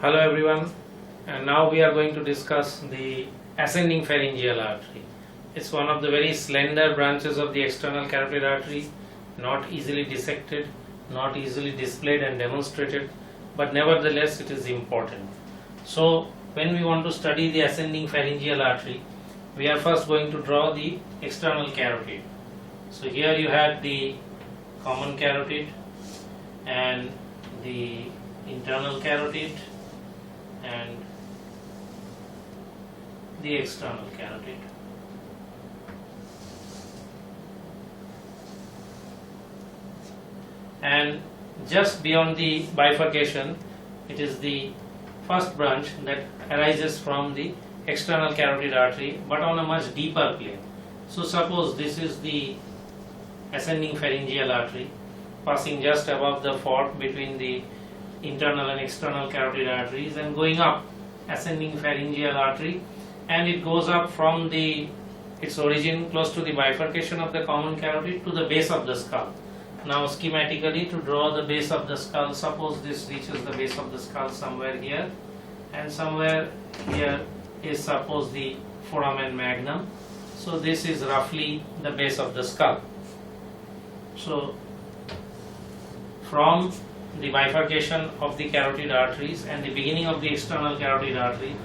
Hello everyone, and now we are going to discuss the ascending pharyngeal artery. It's one of the very slender branches of the external carotid artery, not easily dissected, not easily displayed and demonstrated, but nevertheless it is important. So when we want to study the ascending pharyngeal artery, we are first going to draw the external carotid. So here you have the common carotid and the internal carotid and the external carotid. And just beyond the bifurcation, it is the first branch that arises from the external carotid artery, but on a much deeper plane. So suppose this is the ascending pharyngeal artery passing just above the fork between the internal and external carotid arteries and going up, ascending pharyngeal artery, and it goes up from its origin close to the bifurcation of the common carotid to the base of the skull. Now schematically, to draw the base of the skull, suppose this reaches the base of the skull somewhere here, and somewhere here is suppose the foramen magnum. So this is roughly the base of the skull. So from the bifurcation of the carotid arteries and the beginning of the external carotid artery,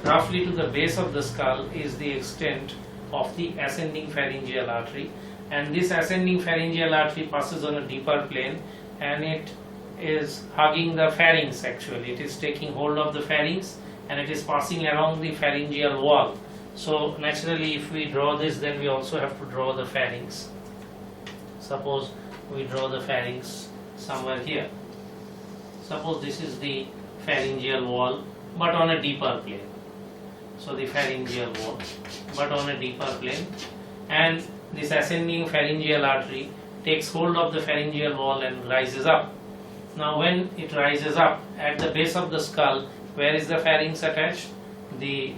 roughly to the base of the skull is the extent of the ascending pharyngeal artery, and this ascending pharyngeal artery passes on a deeper plane and it is hugging the pharynx. Actually it is taking hold of the pharynx and it is passing along the pharyngeal wall. So naturally, if we draw this, then we also have to draw the pharynx. Suppose we draw the pharynx somewhere here. Suppose this is the pharyngeal wall, but on a deeper plane. So the pharyngeal wall, but on a deeper plane, and this ascending pharyngeal artery takes hold of the pharyngeal wall and rises up. Now when it rises up at the base of the skull, where is the pharynx attached? The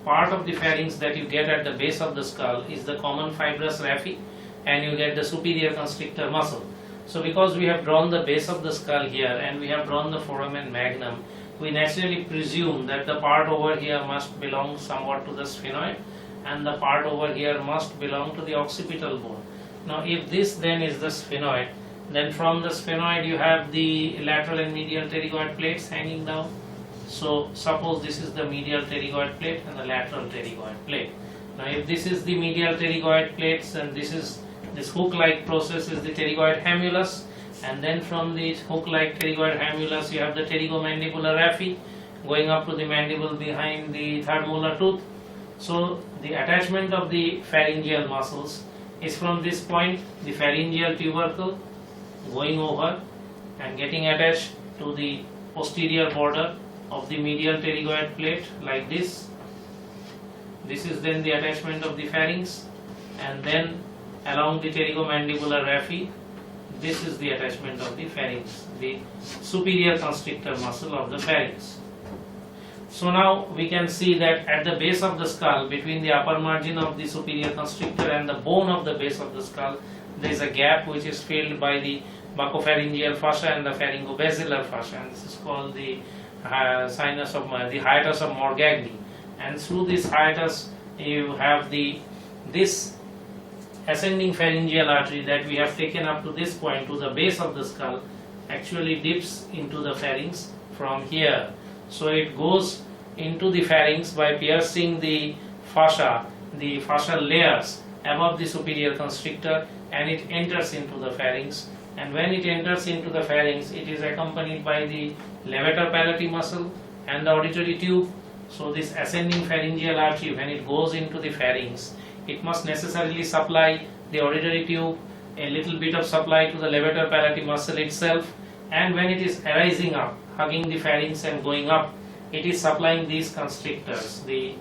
part of the pharynx that you get at the base of the skull is the common fibrous raphe, and you get the superior constrictor muscle. So because we have drawn the base of the skull here and we have drawn the foramen magnum, we naturally presume that the part over here must belong somewhat to the sphenoid and the part over here must belong to the occipital bone. Now if this then is the sphenoid, then from the sphenoid you have the lateral and medial pterygoid plates hanging down. So suppose this is the medial pterygoid plate and the lateral pterygoid plate. Now if this is the medial pterygoid plates and this hook-like process is the pterygoid hamulus, and then from the hook-like pterygoid hamulus you have the pterygomandibular raphe going up to the mandible behind the third molar tooth. So the attachment of the pharyngeal muscles is from this point, the pharyngeal tubercle, going over and getting attached to the posterior border of the medial pterygoid plate like this. This is then the attachment of the pharynx, and then along the pterygomandibular raphe, this is the attachment of the pharynx, the superior constrictor muscle of the pharynx. So now we can see that at the base of the skull, between the upper margin of the superior constrictor and the bone of the base of the skull, there is a gap which is filled by the buccopharyngeal fascia and the pharyngobasilar fascia, and this is called the sinus of the hiatus of Morgagni. And through this hiatus you have this ascending pharyngeal artery that we have taken up to this point to the base of the skull actually dips into the pharynx from here. So it goes into the pharynx by piercing the fascial layers above the superior constrictor, and it enters into the pharynx. And when it enters into the pharynx, it is accompanied by the levator palati muscle and the auditory tube. So this ascending pharyngeal artery, when it goes into the pharynx, it must necessarily supply the auditory tube, a little bit of supply to the levator palati muscle itself, and when it is arising up, hugging the pharynx and going up, it is supplying these constrictors. The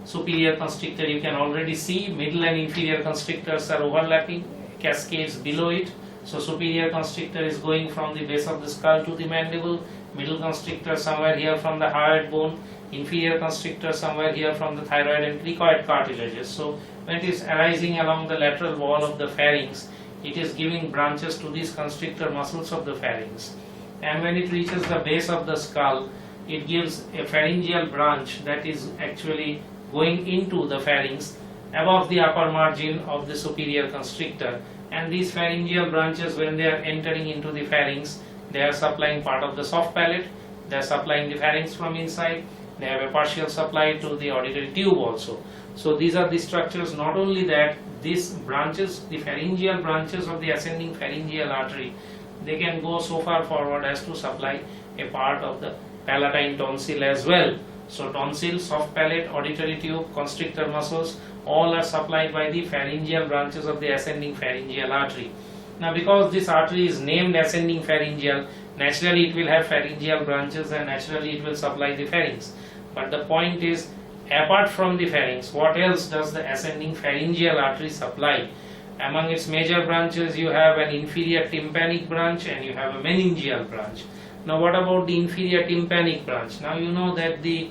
superior constrictor, you can already see middle and inferior constrictors are overlapping, cascades below it. So superior constrictor is going from the base of the skull to the mandible, middle constrictor somewhere here from the hyoid bone, inferior constrictor somewhere here from the thyroid and cricoid cartilages. So when it is arising along the lateral wall of the pharynx, it is giving branches to these constrictor muscles of the pharynx. and when it reaches the base of the skull, it gives a pharyngeal branch that is actually going into the pharynx above the upper margin of the superior constrictor. And these pharyngeal branches, when they are entering into the pharynx, they are supplying part of the soft palate, they are supplying the pharynx from inside, they have a partial supply to the auditory tube also. So these are the structures. Not only that, these branches, the pharyngeal branches of the ascending pharyngeal artery, they can go so far forward as to supply a part of the palatine tonsil as well. So tonsil, soft palate, auditory tube, constrictor muscles, all are supplied by the pharyngeal branches of the ascending pharyngeal artery. Now because this artery is named ascending pharyngeal, naturally it will have pharyngeal branches and naturally it will supply the pharynx. But the point is, apart from the pharynx, what else does the ascending pharyngeal artery supply? Among its major branches, you have an inferior tympanic branch and you have a meningeal branch. Now what about the inferior tympanic branch? Now you know that the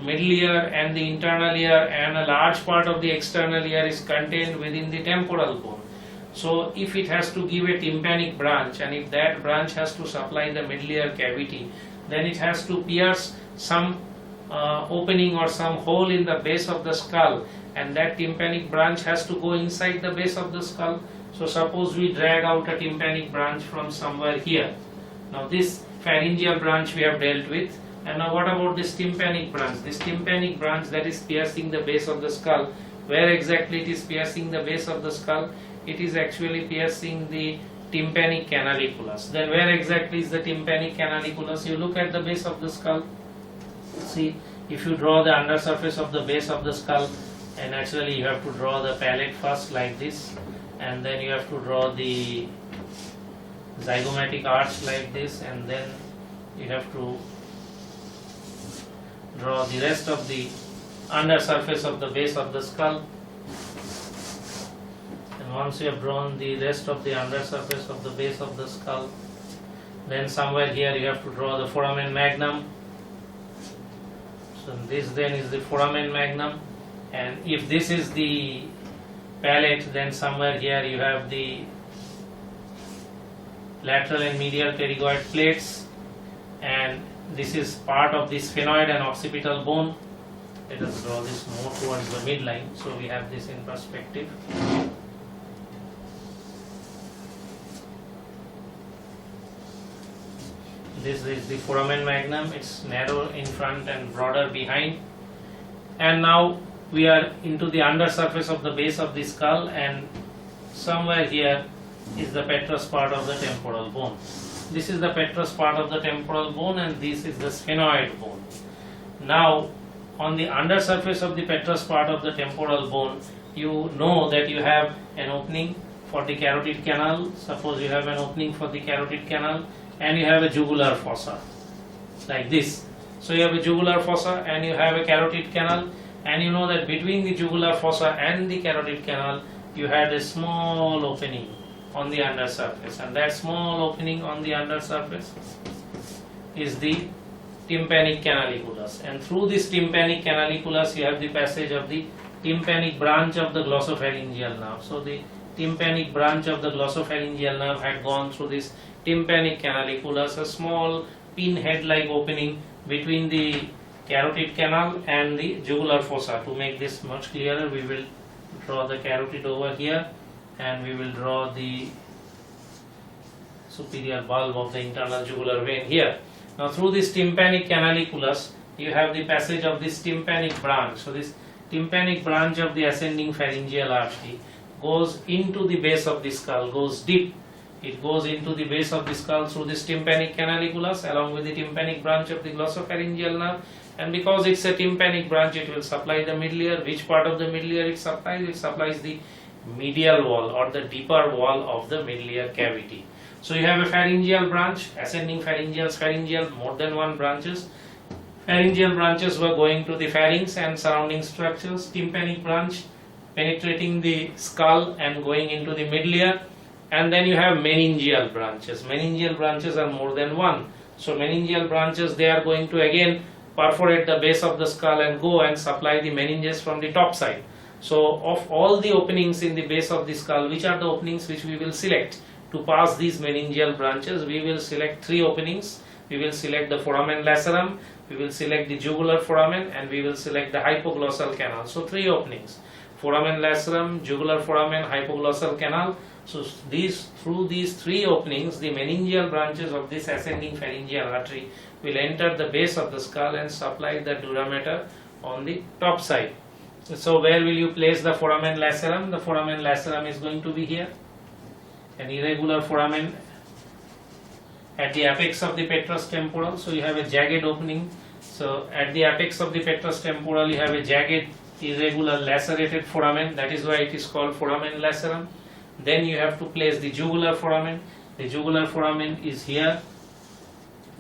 middle ear and the internal ear and a large part of the external ear is contained within the temporal bone. So if it has to give a tympanic branch, and if that branch has to supply the middle ear cavity, then it has to pierce some opening or some hole in the base of the skull, and that tympanic branch has to go inside the base of the skull. So suppose we drag out a tympanic branch from somewhere here. Now this pharyngeal branch we have dealt with, and now what about this tympanic branch? This tympanic branch that is piercing the base of the skull, where exactly it is piercing the base of the skull? It is actually piercing the tympanic canaliculus. Then where exactly is the tympanic canaliculus? You look at the base of the skull. See, if you draw the undersurface of the base of the skull, and actually you have to draw the palate first like this, and then you have to draw the zygomatic arch like this, and then you have to draw the rest of the undersurface of the base of the skull. And once you have drawn the rest of the undersurface of the base of the skull, then somewhere here you have to draw the foramen magnum. So this then is the foramen magnum, and if this is the palate, then somewhere here you have the lateral and medial pterygoid plates, and this is part of the sphenoid and occipital bone. Let us draw this more towards the midline so we have this in perspective. This is the foramen magnum. It's narrow in front and broader behind. And now we are into the undersurface of the base of the skull, and somewhere here is the petrous part of the temporal bone. This is the petrous part of the temporal bone, and this is the sphenoid bone. Now on the undersurface of the petrous part of the temporal bone, you know that you have an opening for the carotid canal. Suppose you have an opening for the carotid canal, and you have a jugular fossa like this. So you have a jugular fossa and you have a carotid canal, and you know that between the jugular fossa and the carotid canal you had a small opening on the undersurface, and that small opening on the undersurface is the tympanic canaliculus, and through this tympanic canaliculus you have the passage of the tympanic branch of the glossopharyngeal nerve. So the tympanic branch of the glossopharyngeal nerve had gone through this tympanic canaliculus, a small pinhead like opening between the carotid canal and the jugular fossa. To make this much clearer, we will draw the carotid over here, and we will draw the superior bulb of the internal jugular vein here. Now through this tympanic canaliculus you have the passage of this tympanic branch. So this tympanic branch of the ascending pharyngeal artery goes into the base of the skull, goes deep. It goes into the base of the skull through this tympanic canaliculus along with the tympanic branch of the glossopharyngeal nerve, and because it's a tympanic branch, it will supply the middle ear. Which part of the middle ear it supplies? It supplies the medial wall or the deeper wall of the middle ear cavity. So you have a pharyngeal branch, ascending pharyngeal, more than one branches. Pharyngeal branches were going to the pharynx and surrounding structures. Tympanic branch penetrating the skull and going into the middle ear. And then you have meningeal branches. Meningeal branches are more than one. So meningeal branches, they are going to again perforate the base of the skull and go and supply the meninges from the top side. So of all the openings in the base of the skull, which are the openings which we will select to pass these meningeal branches, we will select three openings. We will select the foramen lacerum, we will select the jugular foramen, and we will select the hypoglossal canal. So three openings: foramen lacerum, jugular foramen, hypoglossal canal. So through these three openings, the meningeal branches of this ascending pharyngeal artery will enter the base of the skull and supply the dura mater on the top side. So where will you place the foramen lacerum? The foramen lacerum is going to be here, an irregular foramen at the apex of the petrous temporal. So you have a jagged opening. So at the apex of the petrous temporal you have a jagged, irregular, lacerated foramen. That is why it is called foramen lacerum. Then you have to place the jugular foramen. The jugular foramen is here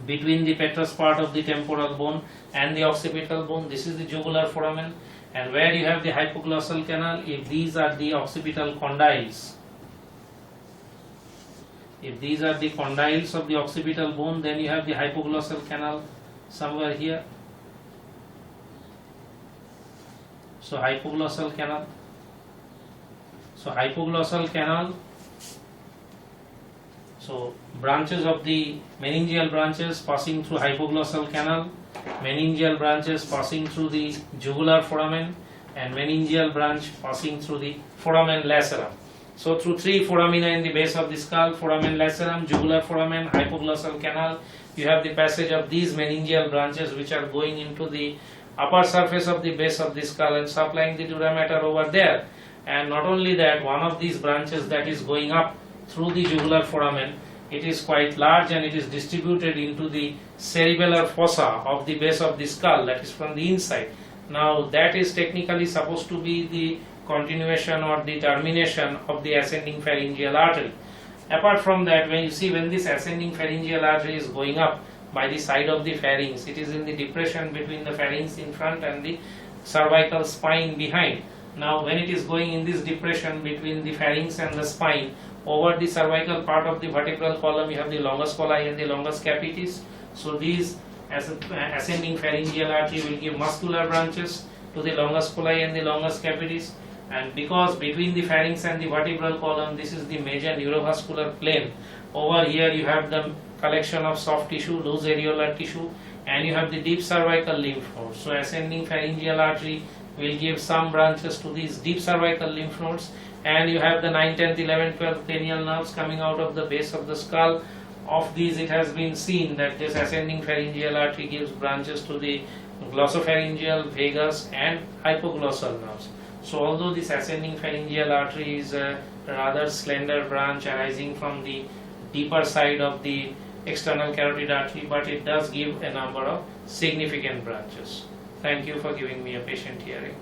between the petrous part of the temporal bone and the occipital bone. This is the jugular foramen. And where you have the hypoglossal canal, if these are the occipital condyles, if these are the condyles of the occipital bone, then you have the hypoglossal canal somewhere here. So hypoglossal canal. So hypoglossal canal. So branches of the meningeal branches passing through hypoglossal canal, meningeal branches passing through the jugular foramen, and meningeal branch passing through the foramen lacerum. So through three foramina in the base of the skull, foramen lacerum, jugular foramen, hypoglossal canal, you have the passage of these meningeal branches which are going into the upper surface of the base of the skull and supplying the dura mater over there. And not only that, one of these branches that is going up through the jugular foramen, it is quite large and it is distributed into the cerebellar fossa of the base of the skull, that is from the inside. Now that is technically supposed to be the continuation or the termination of the ascending pharyngeal artery. Apart from that, when this ascending pharyngeal artery is going up by the side of the pharynx, it is in the depression between the pharynx in front and the cervical spine behind. Now when it is going in this depression between the pharynx and the spine, over the cervical part of the vertebral column you have the longus colli and the longus capitis. So these ascending pharyngeal artery will give muscular branches to the longus colli and the longus capitis. And because between the pharynx and the vertebral column, this is the major neurovascular plane, over here you have the collection of soft tissue, loose areolar tissue, and you have the deep cervical lymph nodes. So ascending pharyngeal artery will give some branches to these deep cervical lymph nodes, and you have the 9, 10th, 11th, 12th cranial nerves coming out of the base of the skull. Of these, it has been seen that this ascending pharyngeal artery gives branches to the glossopharyngeal, vagus, and hypoglossal nerves. So although this ascending pharyngeal artery is a rather slender branch arising from the deeper side of the external carotid artery, but it does give a number of significant branches. Thank you for giving me a patient hearing.